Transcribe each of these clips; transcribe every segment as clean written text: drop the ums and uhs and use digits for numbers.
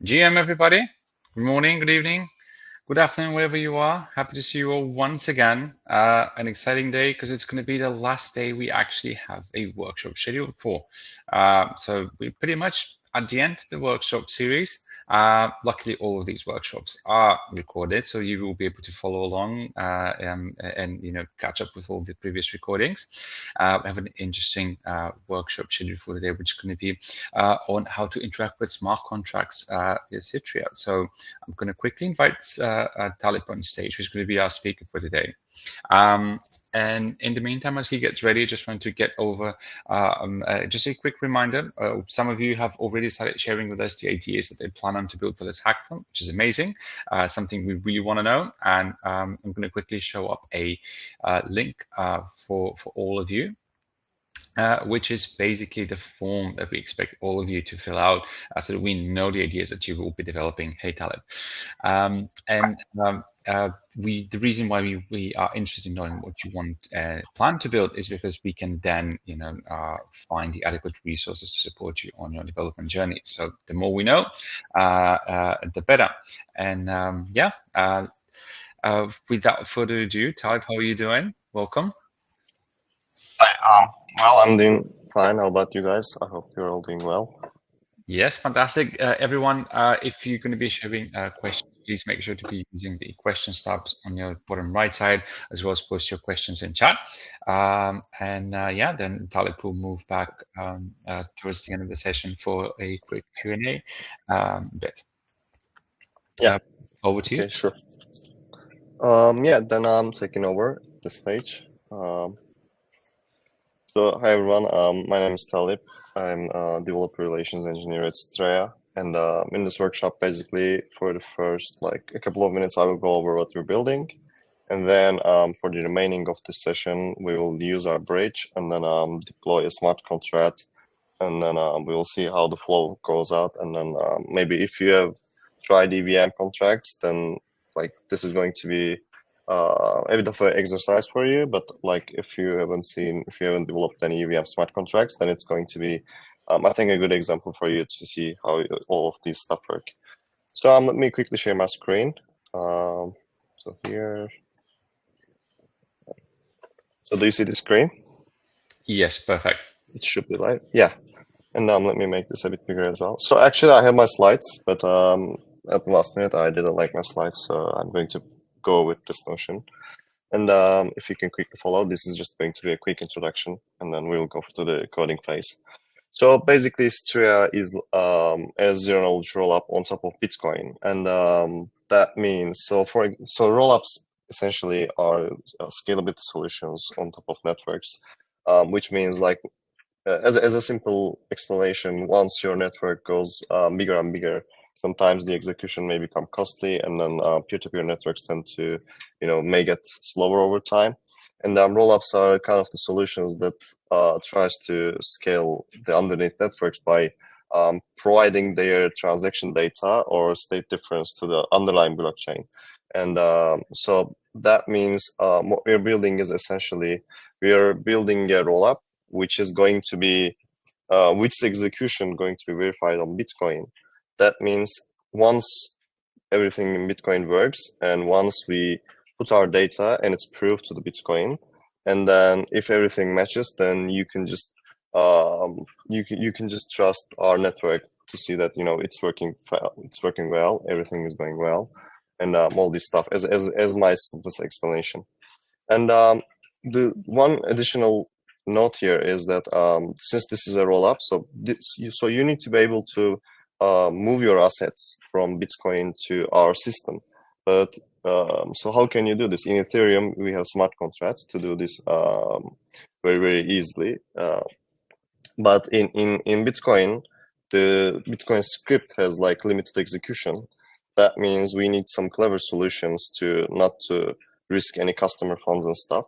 GM, everybody. Good morning, good evening, good afternoon, wherever you are. Happy to see you all once again. An exciting day because it's going to be the last day we actually have a workshop scheduled for. So we're pretty much at the end of the workshop series. Luckily, all of these workshops are recorded, so you will be able to follow along and catch up with all the previous recordings. We have an interesting workshop scheduled for the day, which is going to be on how to interact with smart contracts with Citrea. So I'm going to quickly invite Talip on stage, who's going to be our speaker for today. And in the meantime, as he gets ready, I just want to get over just a quick reminder. Some of you have already started sharing with us the ideas that they plan on to build for this hackathon, which is amazing, something we really want to know. And I'm going to quickly show up a link for all of you. Which is basically the form that we expect all of you to fill out so that we know the ideas that you will be developing. Hey, Talib. The reason why we are interested in knowing what you want plan to build is because we can then find the adequate resources to support you on your development journey. So the more we know, the better. And without further ado, Talib, how are you doing? Welcome. Hi, well, I'm doing fine. How about you guys? I hope you're all doing well. Yes, fantastic. Everyone, if you're going to be sharing questions, please make sure to be using the questions tabs on your bottom right side, as well as post your questions in chat. Then Talib will move back towards the end of the session for a quick Q&A bit. Yeah. Over to you. Okay, sure. Then I'm taking over the stage. So hi everyone, my name is Talib. I'm a developer relations engineer at Citrea, and in this workshop, basically for the first a couple of minutes, I will go over what we're building, and then for the remaining of the session, we will use our bridge and then deploy a smart contract, and then we will see how the flow goes out, and then maybe if you have tried EVM contracts, then this is going to be a bit of an exercise for you, but if you haven't developed any EVM smart contracts, then it's going to be, I think, a good example for you to see how all of these stuff work. So let me quickly share my screen. So here, so do you see the screen? Yes, perfect. It should be live. Yeah. And let me make this a bit bigger as well. So actually, I have my slides, but at the last minute, I didn't like my slides, so I'm going to go with this notion. And if you can quickly follow, this is just going to be a quick introduction, and then we'll go to the coding phase. So basically, Citrea is a zero-knowledge rollup on top of Bitcoin, and that means so rollups essentially are scalability solutions on top of networks, which means as a simple explanation, once your network goes bigger and bigger, sometimes the execution may become costly, and then peer-to-peer networks tend to, may get slower over time. And rollups are kind of the solutions that tries to scale the underneath networks by providing their transaction data or state difference to the underlying blockchain. And so that means what we're building is essentially we are building a rollup which is going to be which execution going to be verified on Bitcoin. That means once everything in Bitcoin works, and once we put our data and it's proved to the Bitcoin, and then if everything matches, then you can just you can just trust our network to see that it's working well, everything is going well, and all this stuff as my simplest explanation. And the one additional note here is that since this is a rollup, so you need to be able to move your assets from Bitcoin to our system. But so how can you do this? In Ethereum, we have smart contracts to do this very, very easily. But in Bitcoin, the Bitcoin script has limited execution. That means we need some clever solutions to not to risk any customer funds and stuff.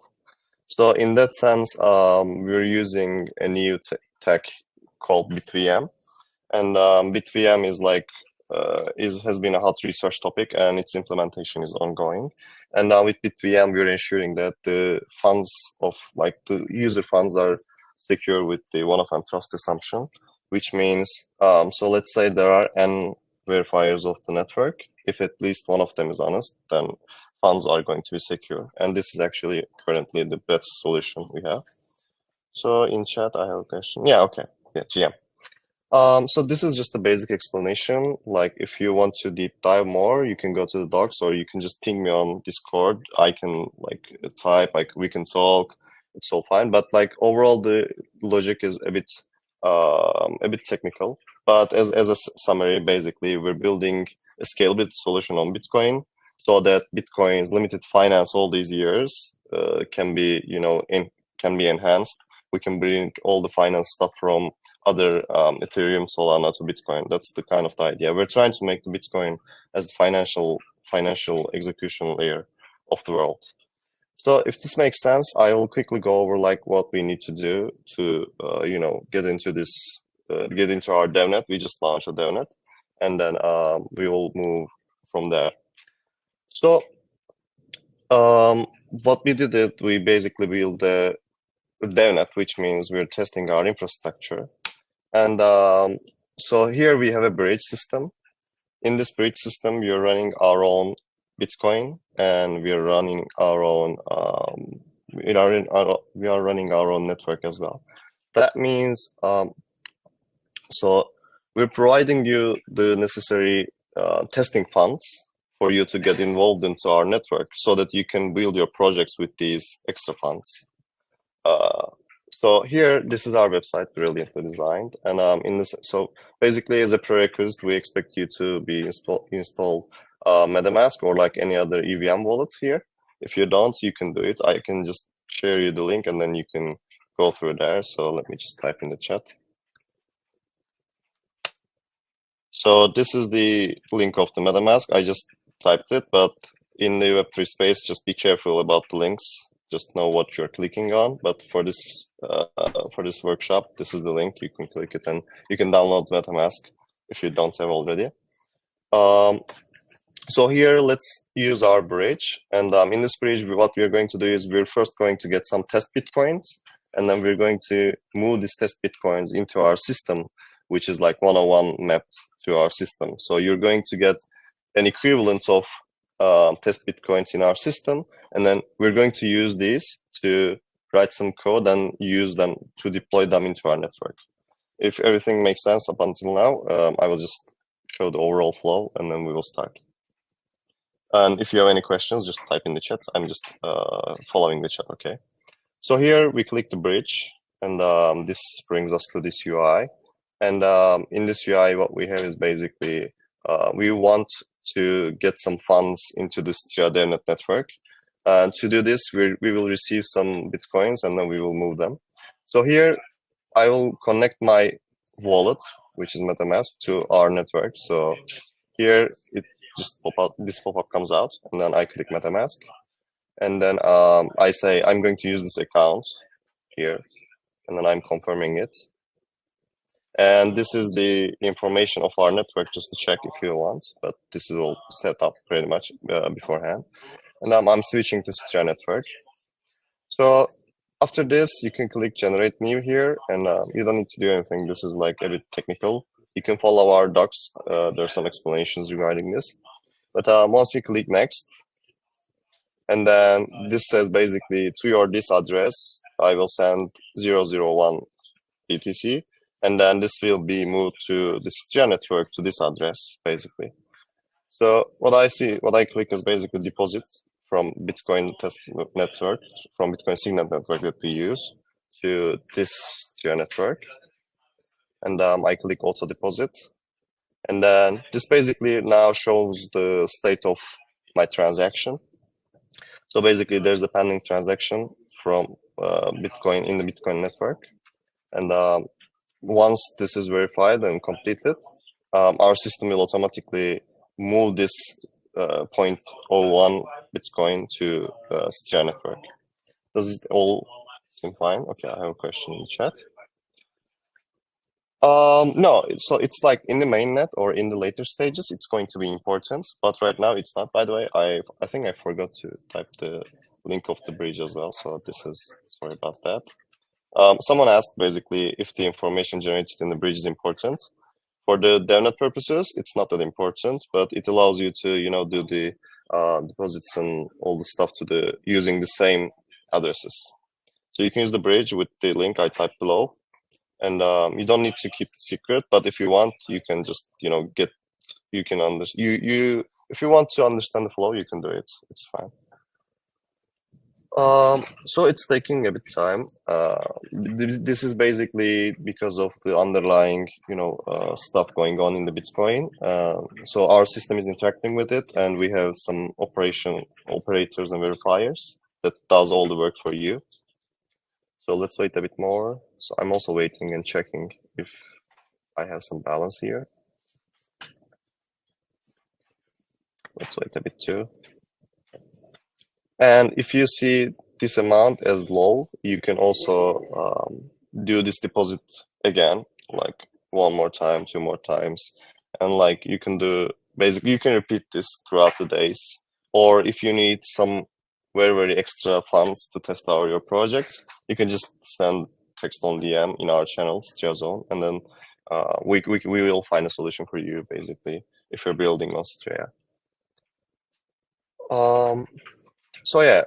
So in that sense, we're using a new tech called BitVM, and BitVM is has been a hot research topic, and its implementation is ongoing. And now with BitVM, we're ensuring that the funds of the user funds are secure with the one-of-one trust assumption, which means so let's say there are n verifiers of the network. If at least one of them is honest, then funds are going to be secure. And this is actually currently the best solution we have. So in chat, I have a question. Yeah, okay. Yeah, GM. So this is just a basic explanation. Like if you want to deep dive more, you can go to the docs or you can just ping me on Discord. I can like type, like we can talk. It's all fine. But like overall, the logic is a bit technical. But as a summary, basically, we're building a scalable solution on Bitcoin so that Bitcoin's limited finance all these years can be, can be enhanced. We can bring all the finance stuff from other Ethereum, Solana to Bitcoin. That's the kind of the idea. We're trying to make the Bitcoin as the financial execution layer of the world. So if this makes sense, I will quickly go over like what we need to do to get into this, get into our DevNet. We just launched a DevNet, and then we will move from there. So what we did is we basically built the DevNet, which means we're testing our infrastructure. And so here we have a bridge system. In this bridge system, we are running our own Bitcoin, and we are running our own we are running our own network as well. That means so we're providing you the necessary testing funds for you to get involved into our network, so that you can build your projects with these extra funds. So here, this is our website, brilliantly designed, and so basically, as a prerequisite, we expect you to be install MetaMask or like any other EVM wallet here. If you don't, you can do it. I can just share you the link, and then you can go through there. So let me just type in the chat. So this is the link of the MetaMask. I just typed it, but in the Web3 space, just be careful about the links. Just know what you're clicking on. But for this workshop, this is the link. You can click it, and you can download MetaMask if you don't have already. So here, let's use our bridge. And in this bridge, what we're going to do is we're first going to get some test Bitcoins, and then we're going to move these test Bitcoins into our system, which is like 101 mapped to our system. So you're going to get an equivalent of test Bitcoins in our system, and then we're going to use these to write some code and use them to deploy them into our network. If everything makes sense up until now, I will just show the overall flow, and then we will start. And if you have any questions, just type in the chat. I'm just following the chat, okay? So here we click the bridge, and this brings us to this UI. And in this UI, what we have is basically, we want to get some funds into the Citrea DevNet network. And to do this, we will receive some Bitcoins, and then we will move them. So here, I will connect my wallet, which is MetaMask, to our network. So here, it just this pop-up comes out, and then I click MetaMask. And then I say, I'm going to use this account here, and then I'm confirming it. And this is the information of our network, just to check if you want, but this is all set up pretty much beforehand. And I'm switching to Citrea network. So after this, you can click generate new here, and you don't need to do anything. This is like a bit technical. You can follow our docs. There's some explanations regarding this. But once we click next, and then this says basically to this address, I will send 001 BTC. And then this will be moved to the Citrea network to this address, basically. So what I click is basically deposit from Bitcoin test network, from Bitcoin Signet network that we use to this Citrea network. And I click auto deposit. And then this basically now shows the state of my transaction. So basically there's a pending transaction from Bitcoin in the Bitcoin network. And once this is verified and completed, our system will automatically move this 0.01 Bitcoin to Citrea network. Does it all seem fine? Okay, I have a question in the chat. No, so it's like in the mainnet or in the later stages, it's going to be important, but right now it's not. By the way, I think I forgot to type the link of the bridge as well, so this is, sorry about that. Someone asked basically if the information generated in the bridge is important. For the DevNet purposes, it's not that important, but it allows you to, you know, do the deposits and all the stuff using the same addresses. So you can use the bridge with the link I typed below, and you don't need to keep the secret. But if you want, you can just, you know, if you want to understand the flow, you can do it. It's fine. So it's taking a bit time. This is basically because of the underlying, you know, stuff going on in the Bitcoin. So our system is interacting with it, and we have some operators and verifiers that does all the work for you. So let's wait a bit more. So I'm also waiting and checking if I have some balance here. Let's wait a bit too. And if you see this amount as low, you can also do this deposit again, like one more time, two more times. And like you can basically you can repeat this throughout the days. Or if you need some very, very extra funds to test out your project, you can just send text on DM in our channel, Citrea Zone, and then we will find a solution for you, basically, if you're building on Citrea. So yeah,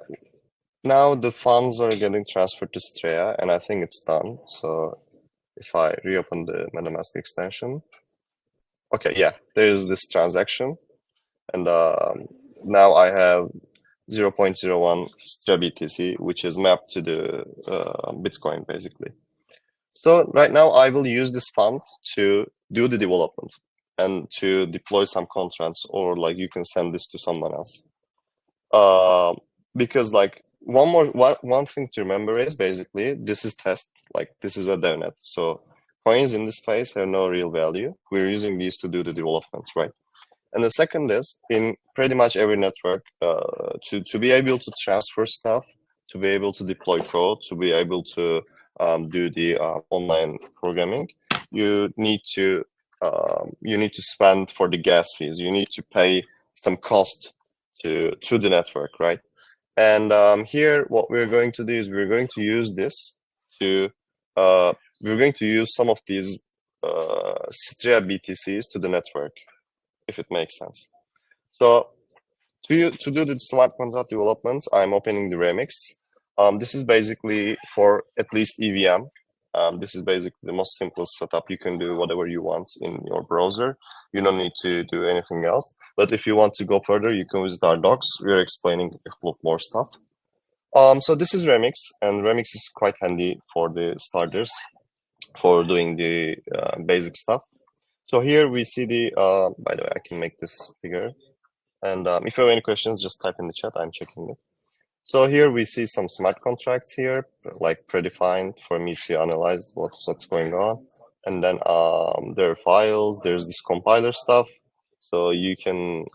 now the funds are getting transferred to Citrea, and I think it's done. So if I reopen the MetaMask extension, okay, yeah, there's this transaction, and now I have 0.01 Citrea BTC, which is mapped to the Bitcoin, basically. So right now I will use this fund to do the development and to deploy some contracts, or like you can send this to someone else. Because like one thing to remember is basically this is test, like this is a DevNet. So coins in this space have no real value. We're using these to do the developments, right? And the second is in pretty much every network, to be able to transfer stuff, to be able to deploy code, to be able to do the online programming, you need to spend for the gas fees. You need to pay some cost to the network, right? And here, what we're going to do is we're going to use this to we're going to use some of these Citrea BTCs to the network, if it makes sense. So to do the smart contract development, I'm opening the Remix. This is basically for at least EVM. This is basically the most simplest setup. You can do whatever you want in your browser. You don't need to do anything else. But if you want to go further, you can visit our docs. We're explaining a couple of more stuff. So this is Remix, and Remix is quite handy for the starters for doing the basic stuff. So here we see the, by the way, I can make this bigger. And if you have any questions, just type in the chat. I'm checking it. So here we see some smart contracts here, like predefined for me to analyze what's going on. And then there are files, there's this compiler stuff. So you can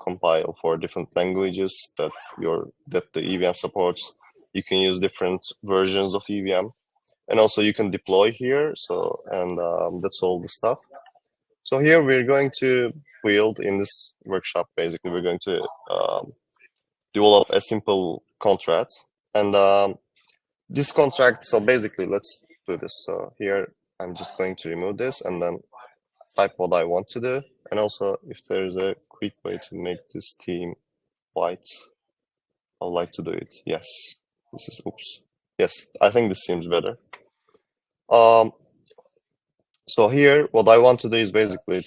compile for different languages that the EVM supports. You can use different versions of EVM. And also you can deploy here. So, and that's all the stuff. So here we're going to build in this workshop, basically, we're going to develop a simple contract. And this contract, so basically, let's do this. So here, I'm just going to remove this and then type what I want to do. And also, if there's a quick way to make this theme white, I would like to do it. Yes, this is, oops. Yes, I think this seems better. So here, what I want to do is basically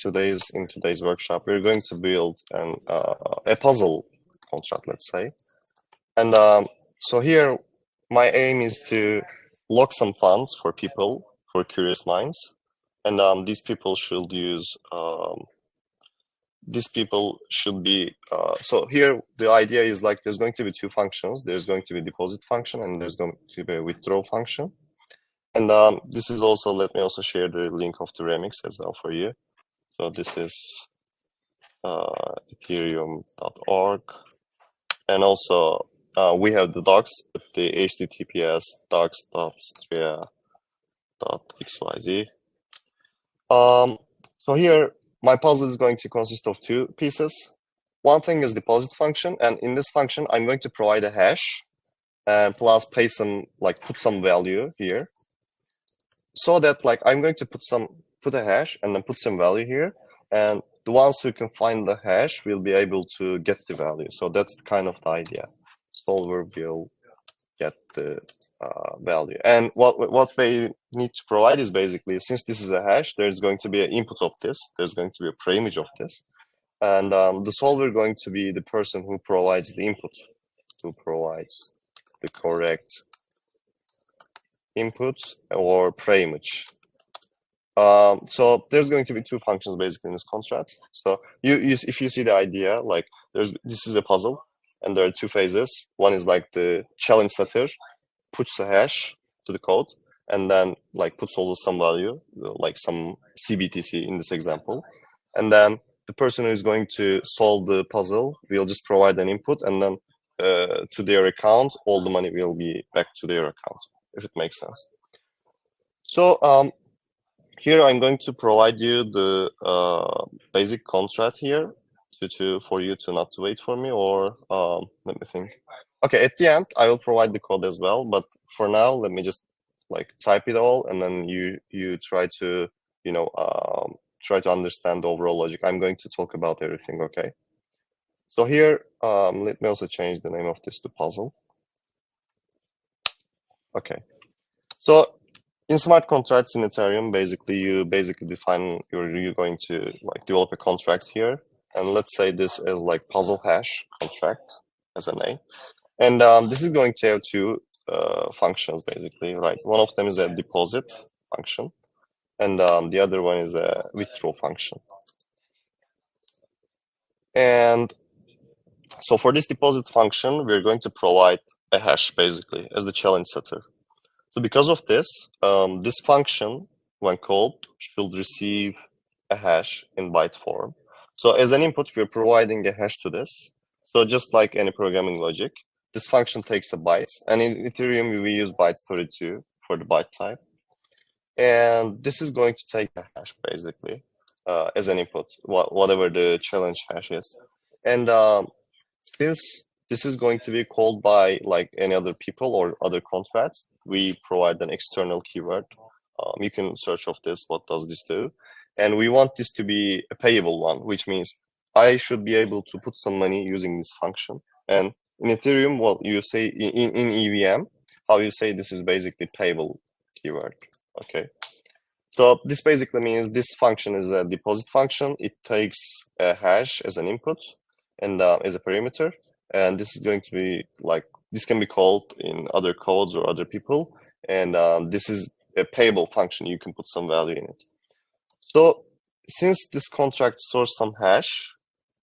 in today's workshop, we're going to build a puzzle contract, let's say. And so here, my aim is to lock some funds for people, for curious minds. And these people should be, so here, the idea is like, there's going to be two functions. There's going to be deposit function and there's going to be a withdraw function. And this is also, let me also share the link of the Remix as well for you. So this is ethereum.org. And also we have the docs at the https docs.citrea.xyz. So here, my puzzle is going to consist of two pieces. One thing is deposit function. And in this function, I'm going to provide a hash and plus put some value here. So that like I'm going to put some put a hash and then put some value here, and the ones who can find the hash will be able to get the value. So that's kind of the idea. Solver will get the value. And what they need to provide is basically, since this is a hash, there's going to be an input of this, there's going to be a preimage of this, and the solver going to be the person who provides the input, who provides the correct input or preimage. So there's going to be two functions basically in this contract. So if you see the idea, like this is a puzzle, and there are two phases. One is like the challenge setter puts a hash to the code, and then like puts also some value, like some CBTC in this example, and then the person who is going to solve the puzzle will just provide an input, and then to their account, all the money will be back to their account, if it makes sense. So here I'm going to provide you the basic contract here for you to not to wait for me, or let me think. Okay, at the end I will provide the code as well, but for now let me just like type it all, and then you try to try to understand the overall logic. I'm going to talk about everything. Okay. So here let me also change the name of this to puzzle. Okay. So in smart contracts in Ethereum, basically you define you're going to like develop a contract here, and let's say this is like puzzle hash contract as a name, and this is going to have two functions basically, right? One of them is a deposit function, and the other one is a withdraw function. And so for this deposit function, we're going to provide a hash basically as the challenge setter. So because of this, this function, when called, should receive a hash in byte form. So as an input, we're providing a hash to this. So just like any programming logic, this function takes a byte. And in Ethereum, we use byte 32 for the byte type. And this is going to take a hash, basically, as an input, whatever the challenge hash is. And since this is going to be called by like any other people or other contracts, we provide an external keyword. You can search of this, what does this do? And we want this to be a payable one, which means I should be able to put some money using this function. And in Ethereum, well, you say in EVM, how you say this is basically payable keyword. Okay. So this basically means this function is a deposit function. It takes a hash as an input and as a parameter. And this is going to be like, this can be called in other codes or other people. And this is a payable function. You can put some value in it. So since this contract stores some hash,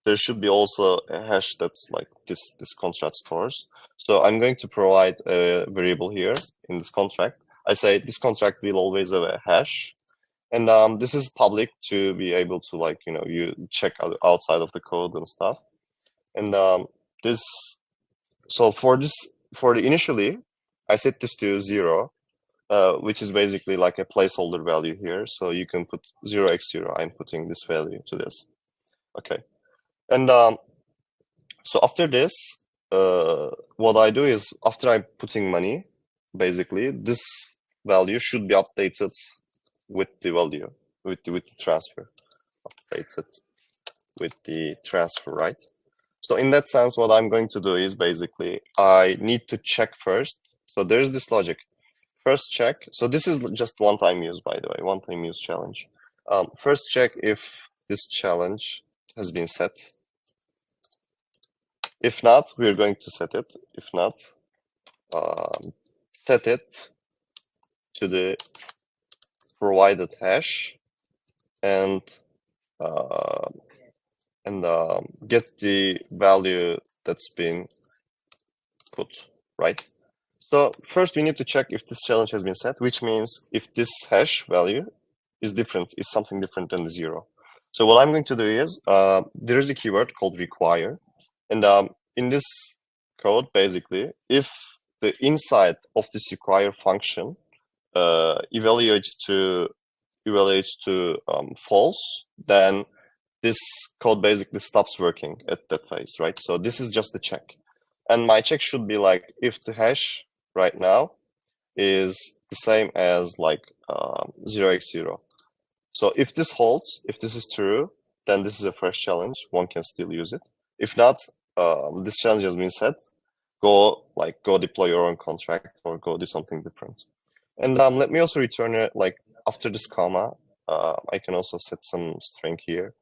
there should be also a hash that's like this contract stores. So I'm going to provide a variable here in this contract. I say this contract will always have a hash. And this is public to be able to like, you check outside of the code and stuff. And so for the initially, I set this to 0, which is basically like a placeholder value here. So you can put 0x0. I'm putting this value to this. Okay. And so after this, what I do is after I'm putting money, basically this value should be updated with the value, with the transfer, updated with the transfer, right? So in that sense, what I'm going to do is basically I need to check first. So there's this logic. First check. So this is just one-time use, by the way, one-time use challenge. First check if this challenge has been set. If not, we're going to set it. If not, set it to the provided hash and get the value that's been put, right? So first we need to check if this challenge has been set, which means if this hash value is different, is something different than the 0. So what I'm going to do is, there is a keyword called require. And in this code, basically, if the inside of this require function evaluates to false, then this code basically stops working at that phase, right? So this is just a check. And my check should be like, if the hash right now is the same as like 0x0, So if this holds, if this is true, then this is a fresh challenge. One can still use it. If not, this challenge has been set. Go deploy your own contract or go do something different. And let me also return it after this comma. I can also set some string here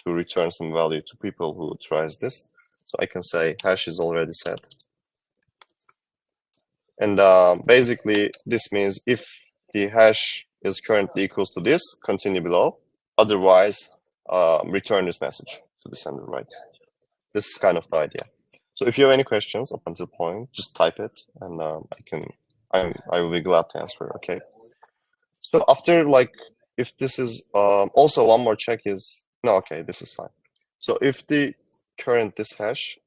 to return some value to people who tries this. So I can say hash is already set. And basically, this means if the hash is currently equals to this, continue below. Otherwise, return this message to the sender, right? This is kind of the idea. So if you have any questions up until point, just type it, and I will be glad to answer. Okay. So after if this is also one more check is no. Okay, this is fine. So if the current this hash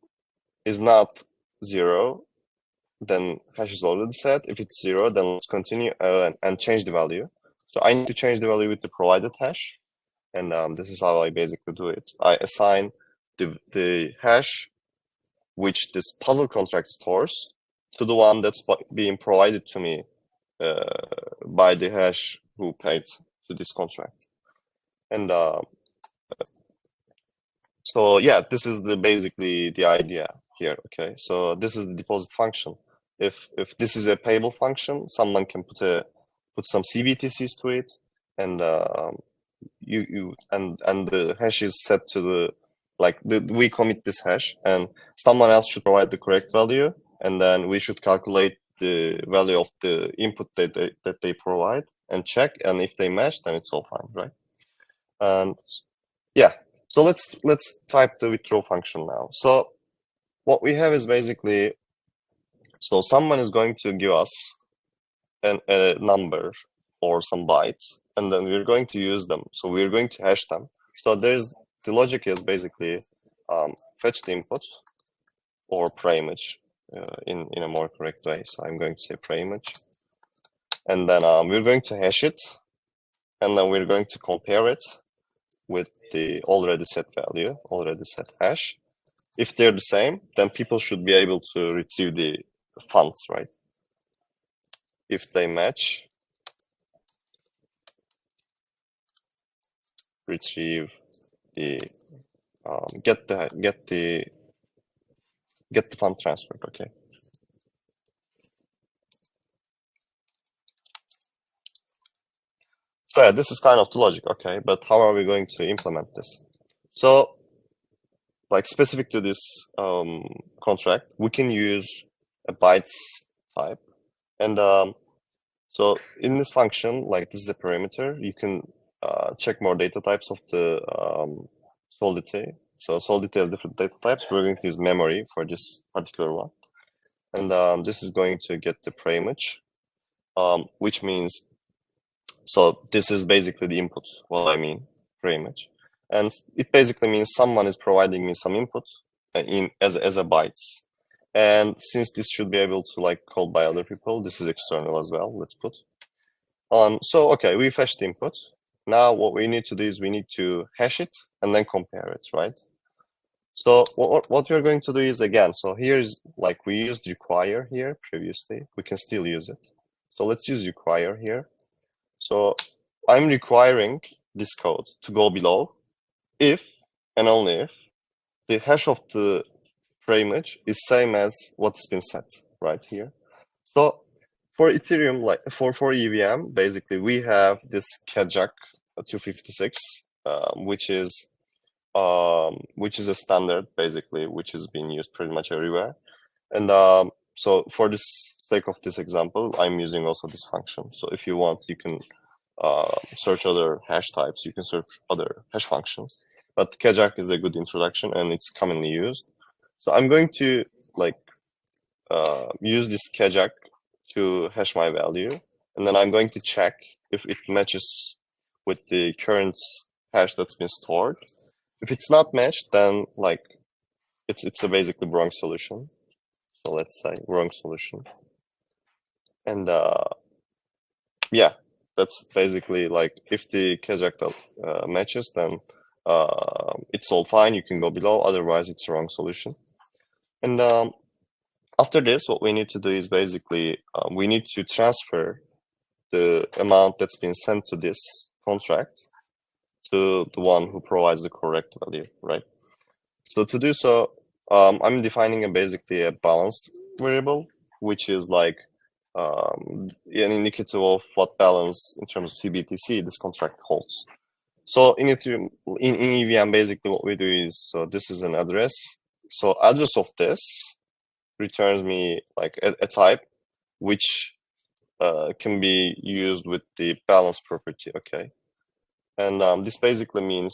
is not 0, then hash is already set. If it's 0, then let's continue and change the value. So I need to change the value with the provided hash, and this is how I basically do it. I assign the hash which this puzzle contract stores to the one that's being provided to me by the hash who paid to this contract. And so yeah, this is basically the idea here. Okay, so this is the deposit function. If this is a payable function, someone can put some CBTCs to it, and and the hash is set to we commit this hash, and someone else should provide the correct value, and then we should calculate the value of the input that they provide and check, and if they match, then it's all fine, right? And yeah, so let's type the withdraw function now. So what we have is basically, so someone is going to give us a number or some bytes, and then we're going to use them. So we're going to hash them. So the logic is basically fetch the input or preimage in a more correct way. So I'm going to say preimage, and then we're going to hash it, and then we're going to compare it with the already set value, already set hash. If they're the same, then people should be able to retrieve the funds, right? If they match, retrieve the get the fund transferred. Okay. So yeah, this is kind of the logic. Okay, but how are we going to implement this? So specific to this contract, we can use a bytes type, and so in this function, this is a parameter, you can check more data types of the solidity. So solidity has different data types. We're going to use memory for this particular one, and this is going to get the preimage, which means, so this is basically the input. What I mean, preimage. And it basically means someone is providing me some input as a bytes. And since this should be able to called by other people, this is external as well. Let's put. So okay, we fetched the input. Now what we need to do is we need to hash it and then compare it, right? So what we're going to do is, again, so here's we used require here previously. We can still use it. So let's use require here. So I'm requiring this code to go below if and only if the hash of the preimage is same as what's been set right here. So for Ethereum, for EVM, basically we have this Kajak 256, which is a standard basically, which is being used pretty much everywhere. And so for this sake of this example, I'm using also this function. So if you want, you can search other hash types. You can search other hash functions. But Kajak is a good introduction, and it's commonly used. So I'm going to use this Kajak to hash my value, and then I'm going to check if it matches with the current hash that's been stored. If it's not matched, then it's a basically wrong solution. So let's say wrong solution. And yeah, that's basically if the Kajak matches, then it's all fine. You can go below. Otherwise, it's a wrong solution. And after this, what we need to do is basically we need to transfer the amount that's been sent to this contract to the one who provides the correct value, right? So to do so, I'm defining basically a balanced variable, which is like an indicator of what balance in terms of CBTC this contract holds. So in Ethereum, in EVM, basically what we do is, so this is an address. So address of this returns me like a type which can be used with the balance property, okay? And this basically means,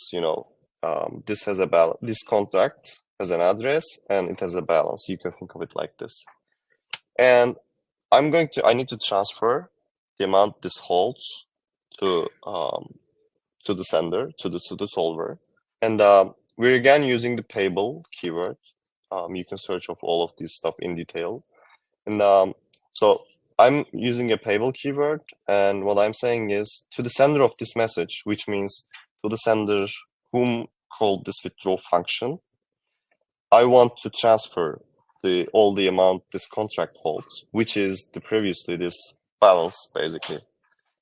this has a balance. This contract has an address and it has a balance. You can think of it like this. And I need to transfer the amount this holds to the sender, to the solver. And we're again using the payable keyword. You can search of all of this stuff in detail. And so I'm using a payable keyword, and what I'm saying is to the sender of this message, which means to the sender whom called this withdraw function, I want to transfer all the amount this contract holds, which is previously this balance basically.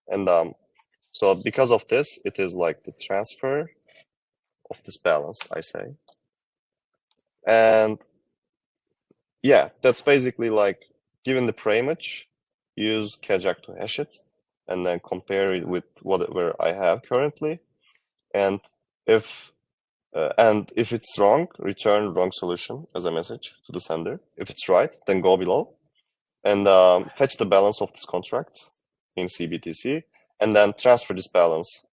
And so because of this, it is like the transfer of this balance, I say. And yeah, that's basically like given the preimage, use Kajak to hash it, and then compare it with whatever I have currently. And if it's wrong, return wrong solution as a message to the sender. If it's right, then go below and fetch the balance of this contract in CBTC, and then transfer this balance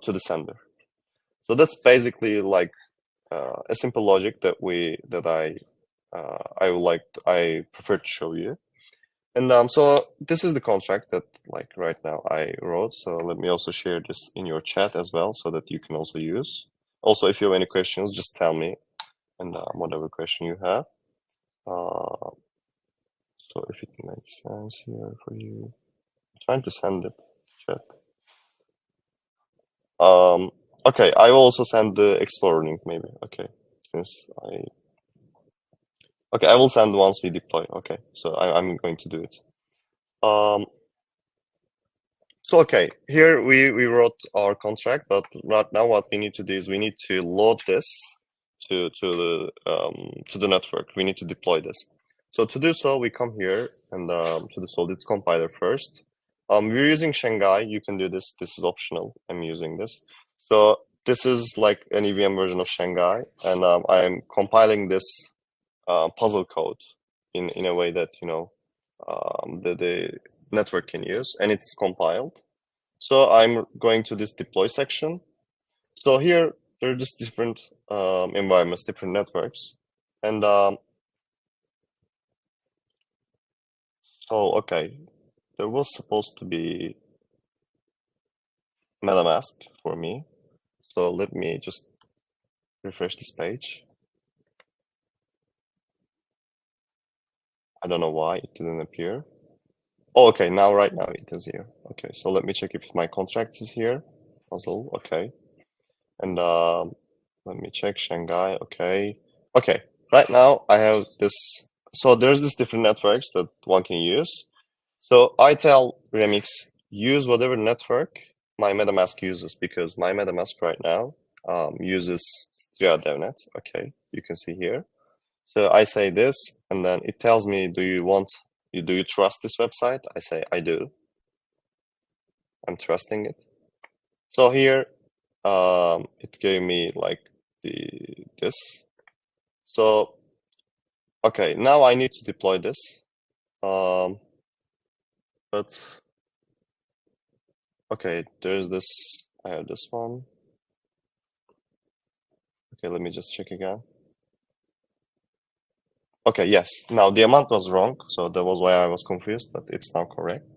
to the sender. So that's basically like a simple logic that I prefer to show you. And so this is the contract that like right now I wrote. So let me also share this in your chat as well so that you can also use. Also, if you have any questions, just tell me, and whatever question you have. So if it makes sense here for you, I'm trying to send it chat. Okay, I will also send the Explorer link maybe. Okay, okay, I will send once we deploy. Okay, so I'm going to do it. So okay, here we wrote our contract, but right now what we need to do is we need to load this to the network. We need to deploy this. So to do so, we come here and to the Solidity compiler first. We're using Shanghai. You can do this. This is optional. I'm using this. So this is like an EVM version of Shanghai, and I'm compiling this puzzle code in a way that the network can use, and it's compiled. So I'm going to this deploy section. So here there are just different environments, different networks, and so okay, there was supposed to be MetaMask for me. So let me just refresh this page. I don't know why it didn't appear. Oh, okay, right now it is here. Okay, so let me check if my contract is here. Puzzle, okay. And let me check Shanghai, okay. Okay, right now I have this. So there's this different networks that one can use. So I tell Remix, use whatever network my MetaMask uses, because my MetaMask right now uses Citrea DevNet. Okay, you can see here. So I say this, and then it tells me, do you trust this website? I say, I do. I'm trusting it. So here, it gave me like this. So, okay, now I need to deploy this. But, okay, there's this, I have this one. Okay, let me just check again. Okay, yes, now the amount was wrong, so that was why I was confused, but it's now correct.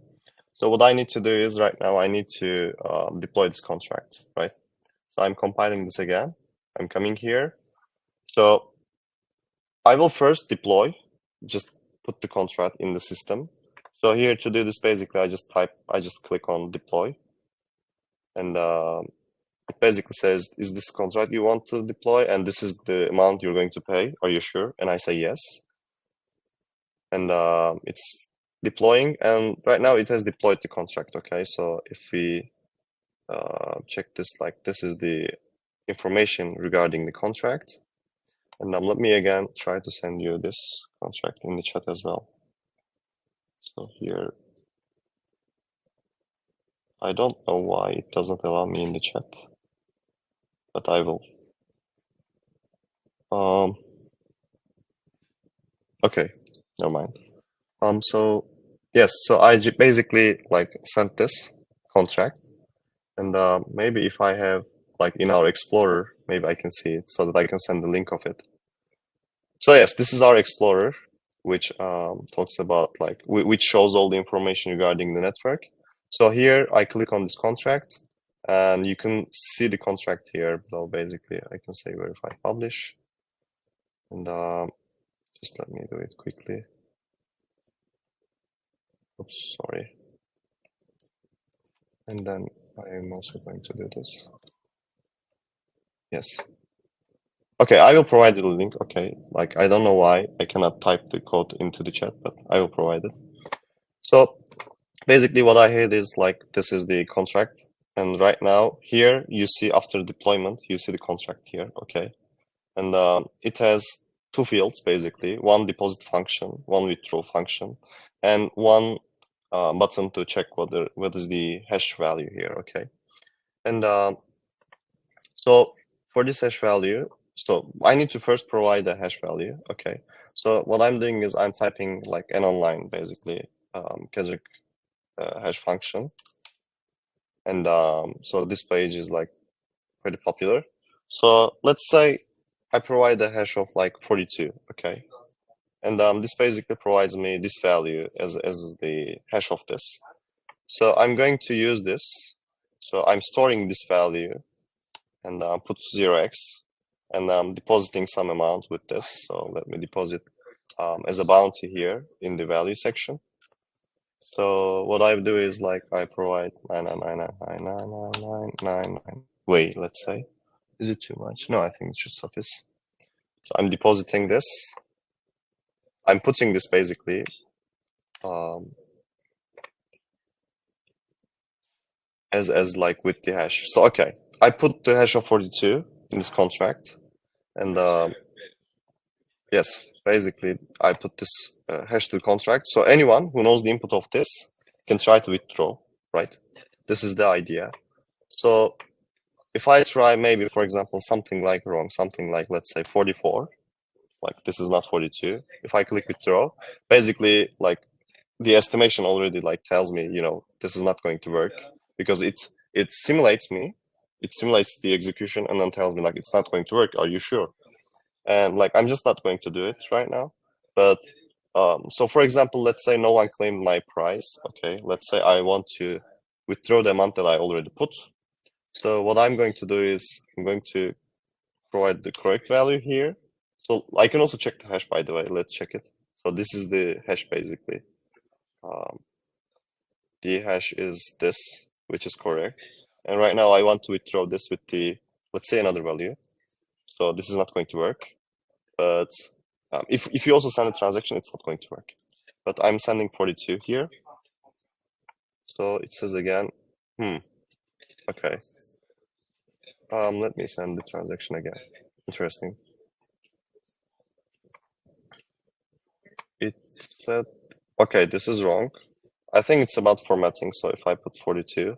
So what I need to do is right now I need to deploy this contract, right? So I'm compiling this again. I'm coming here. So I will first deploy, just put the contract in the system. So here to do this, basically, I just click on deploy. And it basically says, is this contract you want to deploy? And this is the amount you're going to pay. Are you sure? And I say yes. And it's deploying. And right now it has deployed the contract. Okay, so if we check this, like this is the information regarding the contract. And let me again try to send you this contract in the chat as well. So here, I don't know why it doesn't allow me in the chat, but I will. Okay, never mind. So yes, so I basically like sent this contract, and maybe if I have like in our Explorer, maybe I can see it so that I can send the link of it. So yes, this is our Explorer, which talks about like which shows all the information regarding the network. So here I click on this contract, and you can see the contract here. So basically, I can say verify publish, and just let me do it quickly. Oops, sorry. And then I am also going to do this. Yes. Okay, I will provide you the link. Okay, like I don't know why I cannot type the code into the chat, but I will provide it. So basically what I had is like this is the contract, and right now here you see after deployment you see the contract here. Okay, and it has two fields basically: one deposit function, one withdraw function, and one button to check what is the hash value here. Okay, and so for this hash value, so I need to first provide a hash value. Okay, so what I'm doing is I'm typing like an online basically Kazakh hash function, and so this page is like pretty popular. So let's say I provide a hash of like 42. Okay, and this basically provides me this value as the hash of this. So I'm going to use this. So I'm storing this value and put 0x, and I'm depositing some amount with this. So let me deposit as a bounty here in the value section. So what I do is like I provide 999999999. Wait, let's say, is it too much? No, I think it should suffice. So I'm depositing this. I'm putting this basically as like with the hash. So okay, I put the hash of 42 in this contract, and yes, basically I put this hash to the contract. So anyone who knows the input of this can try to withdraw, right? This is the idea. So if I try maybe, for example, something like wrong, something like, let's say 44, like this is not 42. If I click withdraw, basically like the estimation already like tells me, you know, this is not going to work because it simulates me. It simulates the execution and then tells me like it's not going to work. Are you sure? And like I'm just not going to do it right now. But so for example, let's say no one claimed my price. Okay, let's say I want to withdraw the amount that I already put. So what I'm going to do is I'm going to provide the correct value here. So I can also check the hash, by the way. Let's check it. So this is the hash basically. The hash is this, which is correct. And right now I want to withdraw this with the, let's say another value. So this is not going to work. But if you also send a transaction, it's not going to work. But I'm sending 42 here. So it says again, okay. Let me send the transaction again. Interesting. It said, okay, this is wrong. I think it's about formatting. So if I put 42,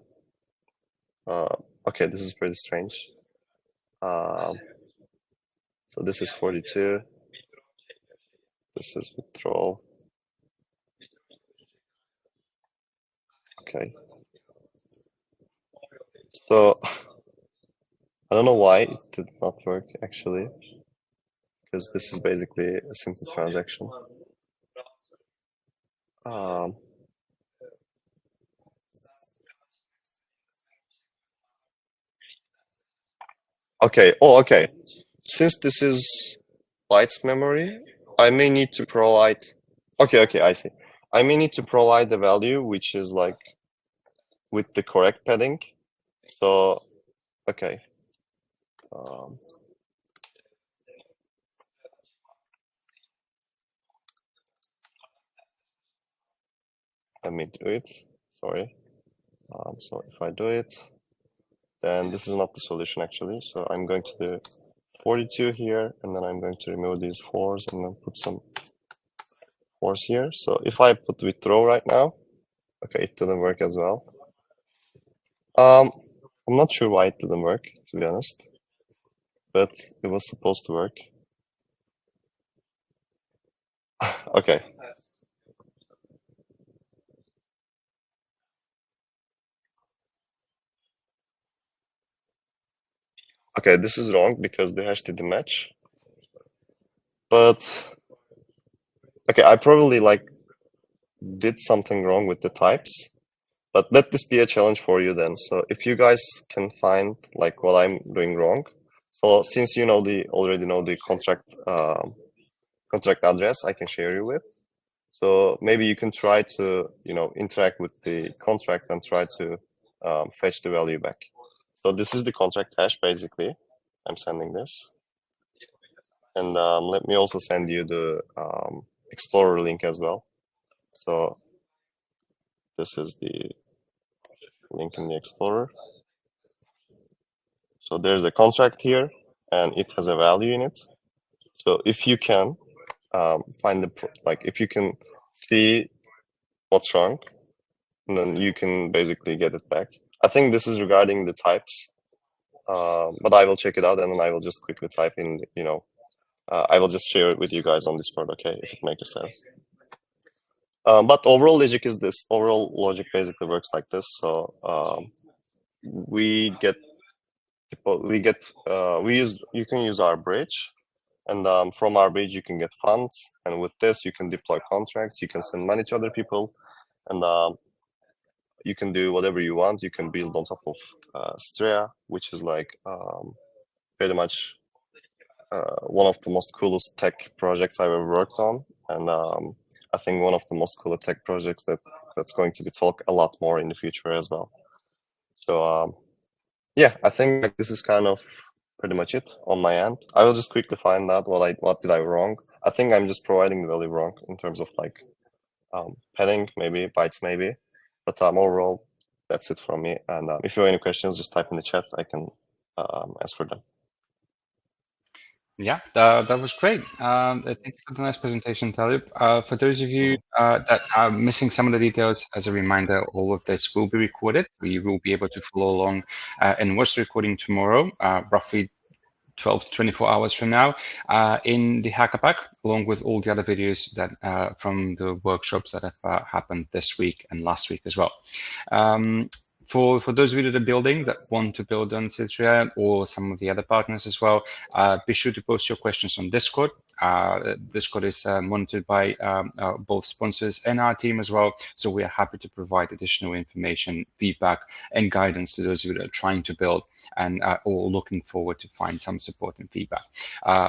okay, this is pretty strange. So this is 42. This is withdrawal. Okay. So I don't know why it did not work actually, because this is basically a simple transaction. Okay. Oh, okay. Since this is bytes memory, I may need to provide. Okay, okay, I see. I may need to provide the value which is like with the correct padding. So, okay. Let me do it. Sorry. So if I do it, then this is not the solution actually. So I'm going to do 42 here, and then I'm going to remove these 4s and then put some 4s here. So if I put withdraw right now, okay, it didn't work as well. I'm not sure why it didn't work, to be honest, but it was supposed to work. Okay. Okay, this is wrong because the hash didn't match. But okay, I probably like did something wrong with the types. But let this be a challenge for you then. So if you guys can find like what I'm doing wrong, so since you know already know the contract address, I can share you with. So maybe you can try to interact with the contract and try to fetch the value back. So this is the contract hash basically. I'm sending this, and let me also send you the Explorer link as well. So this is the link in the Explorer. So there's a contract here, and it has a value in it. So if you can find if you can see what's wrong, then you can basically get it back. I think this is regarding the types, but I will check it out, and then I will just quickly type in, I will just share it with you guys on Discord, okay, if it makes sense. But overall logic is this. Overall logic basically works like this. So you can use our bridge, and from our bridge you can get funds, and with this you can deploy contracts, you can send money to other people, and you can do whatever you want. You can build on top of Citrea, which is like pretty much one of the most coolest tech projects I've ever worked on, and I think one of the most coolest tech projects that's going to be talked a lot more in the future as well. So yeah, I think like, this is kind of pretty much it on my end. I will just quickly find out what did I wrong. I think I'm just providing the value wrong in terms of like padding, maybe bytes, maybe, but overall that's it from me. And if you have any questions, just type in the chat. I can answer them. Yeah, that was great. Thank you for the nice presentation, Talib. For those of you that are missing some of the details, as a reminder, all of this will be recorded. We will be able to follow along and watch the recording tomorrow, roughly 12 to 24 hours from now, in the Hacker Pack, along with all the other videos that from the workshops that have happened this week and last week as well. For those of you that are building, that want to build on Citrea or some of the other partners as well, be sure to post your questions on Discord. Discord is monitored by both sponsors and our team as well. So we are happy to provide additional information, feedback, and guidance to those of you that are trying to build and or looking forward to find some support and feedback.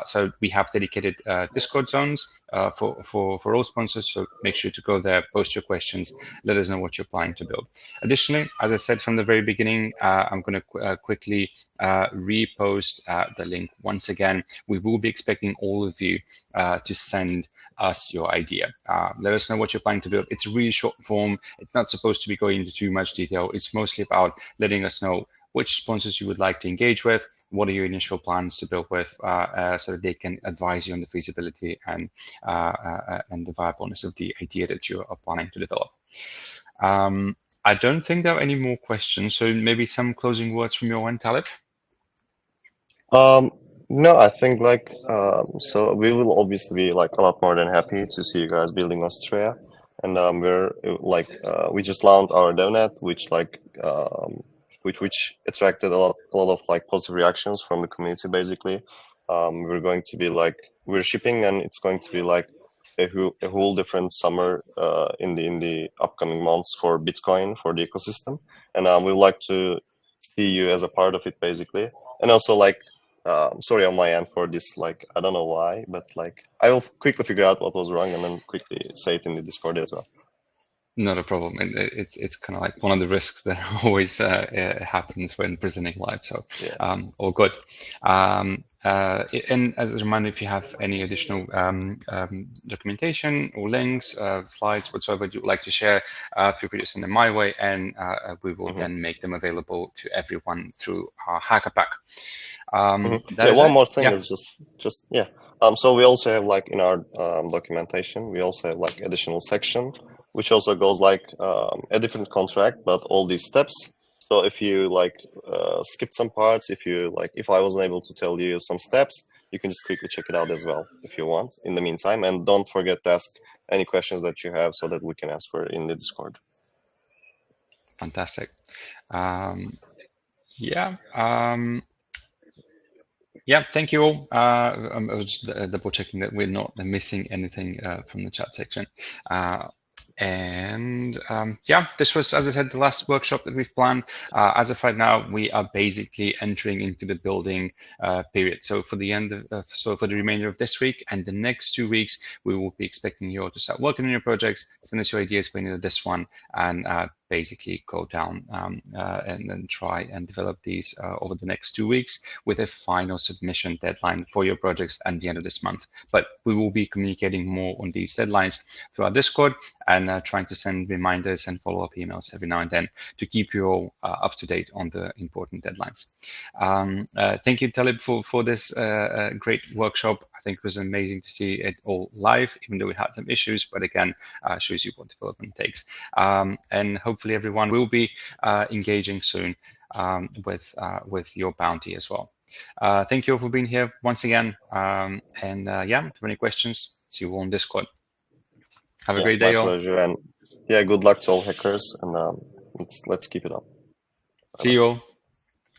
So we have dedicated Discord zones for all sponsors. So make sure to go there, post your questions, let us know what you're planning to build. Additionally, as I said from the very beginning, I'm going to quickly repost the link once again. We will be expecting all of you to send us your idea. Let us know what you're planning to build. It's a really short form. It's not supposed to be going into too much detail. It's mostly about letting us know which sponsors you would like to engage with, what are your initial plans to build with, so that they can advise you on the feasibility and the viableness of the idea that you are planning to develop. I don't think there are any more questions, so maybe some closing words from your end, Talib? No, I think like so we will obviously be like a lot more than happy to see you guys building Citrea, and we're like we just launched our DevNet, which like which attracted a lot of like positive reactions from the community. Basically, we're going to be like we're shipping, and it's going to be like a whole different summer in the upcoming months for Bitcoin, for the ecosystem, and we would like to see you as a part of it, basically, and also like. Sorry on my end for this, like, I don't know why, but like, I will quickly figure out what was wrong and then quickly say it in the Discord as well. Not a problem. It's kind of like one of the risks that always happens when presenting live. So yeah. All good. And as a reminder, if you have any additional documentation or links, slides, whatsoever you'd like to share, feel free to send them my way, and we will then make them available to everyone through our Hacker Pack. Yeah, one more thing is just yeah. So we also have like in our documentation, we also have like additional section, which also goes like a different contract, but all these steps. So if you like skip some parts, if I wasn't able to tell you some steps, you can just quickly check it out as well if you want in the meantime. And don't forget to ask any questions that you have so that we can answer in the Discord. Fantastic. Yeah, thank you all. I was just double checking that we're not missing anything from the chat section. Yeah, this was, as I said, the last workshop that we've planned. As of right now, we are basically entering into the building period. So for the for the remainder of this week and the next 2 weeks, we will be expecting you all to start working on your projects, send us your ideas for this one, and basically go down and then try and develop these over the next 2 weeks with a final submission deadline for your projects at the end of this month. But we will be communicating more on these deadlines through our Discord and trying to send reminders and follow-up emails every now and then to keep you all up to date on the important deadlines. Thank you, Talib, for this great workshop. I think it was amazing to see it all live, even though we had some issues, but again, shows you what development takes. And hopefully everyone will be engaging soon with your bounty as well. Thank you all for being here once again. Yeah, if you have any questions, see you all on Discord. Have a great day, my all. pleasure, and yeah, good luck to all hackers, and let's keep it up. See you all.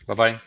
Bye-bye.